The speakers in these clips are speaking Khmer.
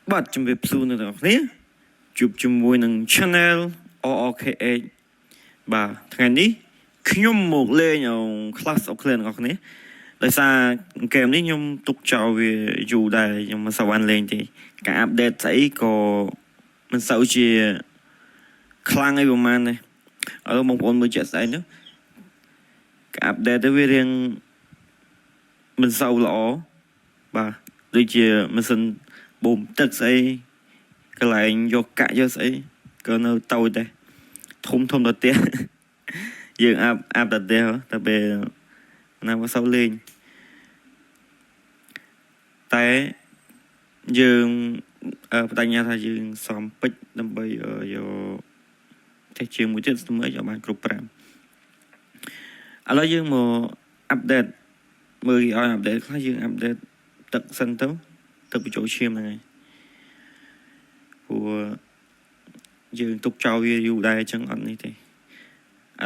បាទជំរាបសួរអ្នកទាំងអស់គ្នាជួបជាមួយនឹង Channel OOKH បាទថ្ងៃនេះខ្ញុំមកលេង Clash of Clans អ្នកទាំងអស់គ្នាដោយសារហ្គេមនេះខ្ញុំទុកចោលវាយូរដែរខ្ញុំមិនសូវបានលេងទេការអាប់ដេតស្អីក៏មិនសូវជាខ្លាំងអីប្រហែលទេឥឡូវបងប្អូនមើលជាក់ស្ដែងទៅការអាប់ដេតទៅវារៀងមិនសូវល្អបាទដូចជាម៉ាស៊ីនបូមទឹកស្អីកន្លែងយកកាក់យកស្អីក៏នៅតូចដែរធំទៅផ្ទះយើងអាប់ទៅផ្ទះតែពេលណាមកសូវលេងតែយើងបដញ្ញាថាយើងសំពេចដើម្បីយកតែជាងមួយទៀតស្មើឲ្យបានគ្រប់5ឥឡូវយើងមកអាប់ដេតមើលឲ្យអាប់ដេតខ្លះយើងអាប់ដេតទឹកសិនទៅទឹកបញ្ចូលឈាមហ្នឹងហើយព្រោះយើងទុកចោលវាយូរដែរអញ្ចឹងអត់នេះទេឥ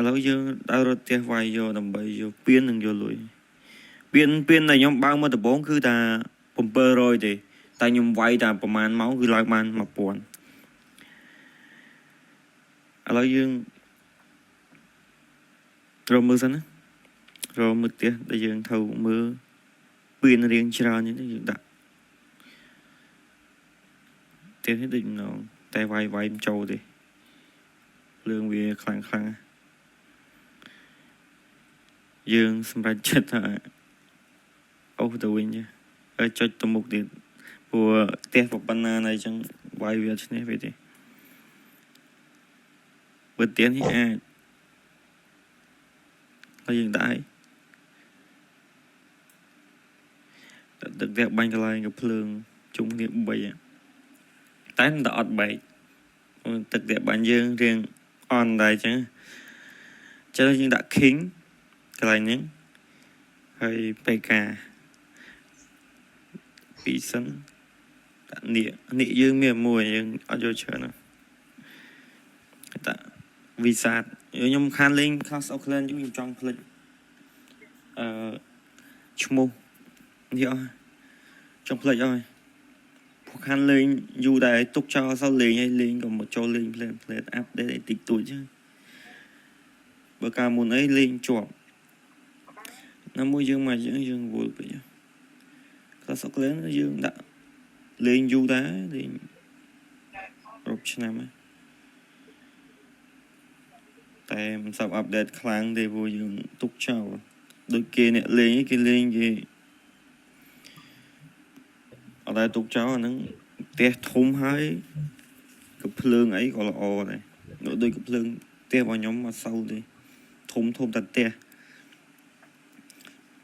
ឡូវយើងដើររត់ផ្ទះវាយយកដើម្បីយកពៀននិងយកលុយពៀនដែលខ្ញុំបើកមកដំបូងគឺថា700ទេតែខ្ញុំវាយតែប្រហែលម៉ោងគឺឡើងបាន1000ឥឡូវយើងរកមើលសិនណារកមើលផ្ទះដែលយើងត្រូវមើលពៀនរៀងច្រើននេះយើងដាក់ផ្ទះនេះដូចម្ដងតែវាយមិនចូលទេភ្លើងវាខ្លាំងយើងសម្រេចចិត្តថាអូសទៅវិញហើយចុចទៅមុខទៀតព្រោះផ្ទះប៉ុណ្ណាណៃចឹងវាយវាឈ្នះវាទេបើផ្ទះនេះអាចហើយយើងដាក់ទឹកផ្ទះបាញ់កន្លែងក៏ភ្លើងជុំគ្នា3តែមិនដល់អត់បែកទឹកផ្ទះបាញ់យើងរៀងអន់ដែរចឹងយើងដាក់ king កន្លែងហ្នឹងហើយ PK ពីសិនដាក់នេះយើងមានមួយយើងអត់យកច្រើនណាតាវិសាទខ្ញុំខានលេង Clash of Clans ខ្ញុំចង់ផ្លេចឈ្មោះនេះអស់ចង់ផ្លេចអស់ពួកខានលេងយូរដែរទុកចោលអត់លេងហើយលេងក៏មកចូលលេងផ្លេតអាប់ដេតអីតិចតួចចឹងបើកាលមុនអីលេងជាប់ណាមួយយើងមកយើងវល់ពេកClash of Clansយើងដាក់លេងយូរដែរលេងរាប់ឆ្នាំហើយតែមិនសូវអាប់ដេតខ្លាំងទេព្រោះយើងទុកចោលដូចគេអ្នកលេងគេលេងគេអត់ដែរទុកចោលអាហ្នឹងផ្ទះធំហើយកំភ្លើងអីក៏ល្អដែរដូចកំភ្លើងផ្ទះរបស់ខ្ញុំអត់សូវទេធំតែផ្ទះ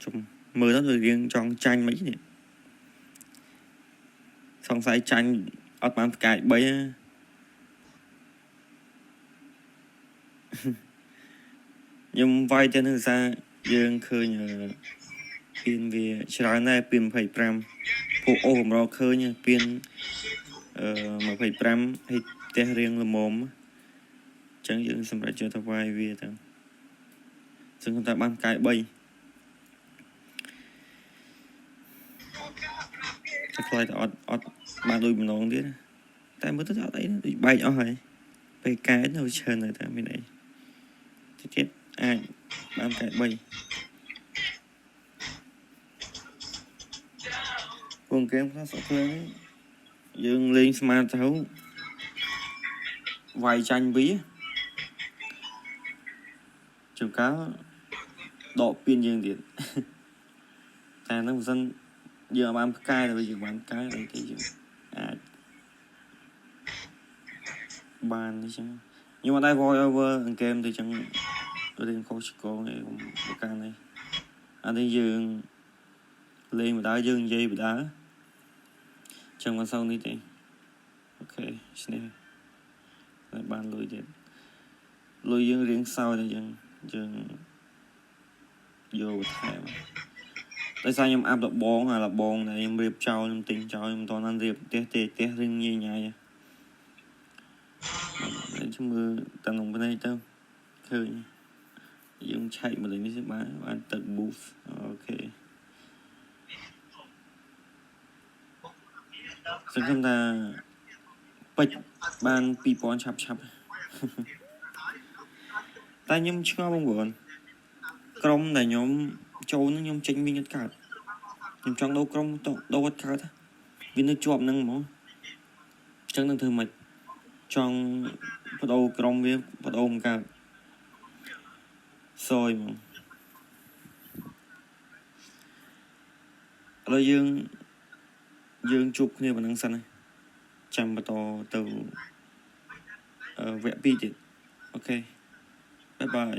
ជុំមើលទៅរៀងចង់ចាញ់មិននេះសង្ស័យចាញ់អត់បានផ្កាយ3ខ្ញុំវាយទៅនឹងសារយើងឃើញពៀនវាច្រើនដែរពៀន25ពួកអូកម្រឃើញពៀន25ហើយផ្ទះរៀងល្មមអញ្ចឹងយើងសម្រាប់យកទៅវាយវាទៅសឹងតែបានផ្កាយ3តែខ្លាចតែអត់បានលុយម្ដងទៀតតែមើលទៅអត់អីដូចបែកអស់ហើយពេលកែនៅច្រើនតែមានអីទៀតអាចបានកែ3វងហ្គេមខ្លះសុខខ្លួនយើងលេងស្មាតទៅវាយចាញ់វាជួនកាលដកពៀនយើងទៀតតែហ្នឹងមិនសិនយើងបានផ្កាយទៅយើងបានផ្កាយអីគេយើងអាចបានអញ្ចឹងខ្ញុំអត់ដែរ voice over ហ្គេមទៅអញ្ចឹងរៀងខុសឆ្គងឯងប្រការនេះអានេះយើងលេងបដាយើងនិយាយបដាចឹងមិនសូវនេះទេអូខេឈ្នះតែបានលុយទៀតលុយយើងរៀងសោយតែយើងយកថែមតែសារខ្ញុំអាប់លបងអាលបងដែលខ្ញុំរៀបចោលខ្ញុំទិញចោលខ្ញុំមិនទាន់បានរៀបផ្ទះទេផ្ទះរៀងញ៉ៃញ៉ៃខ្ញុំមើលតាមក្នុងផ្នែកទៅឃើញយើងឆែកមកលេងនេះបានទឹក boost អូខេ សង្ឃឹមថាពេជ្របាន2000ឆាប់តែខ្ញុំឆ្ងល់បងប្អូនក្រុមដែលខ្ញុំចូលនឹងខ្ញុំចេញវិញអត់កើតខ្ញុំចង់ដូរក្រុមដូរអត់កើតវានៅជាប់នឹងហ្មងអញ្ចឹងនឹងធ្វើម៉េចចង់បដូរក្រុមវាបដូរមិនកើតសយហ្មងឥឡូវយើងជួបគ្នាប៉ុណ្្នឹងសិនចាំបន្តទៅវគ្គ2ទៀតអូខេបាយបាយ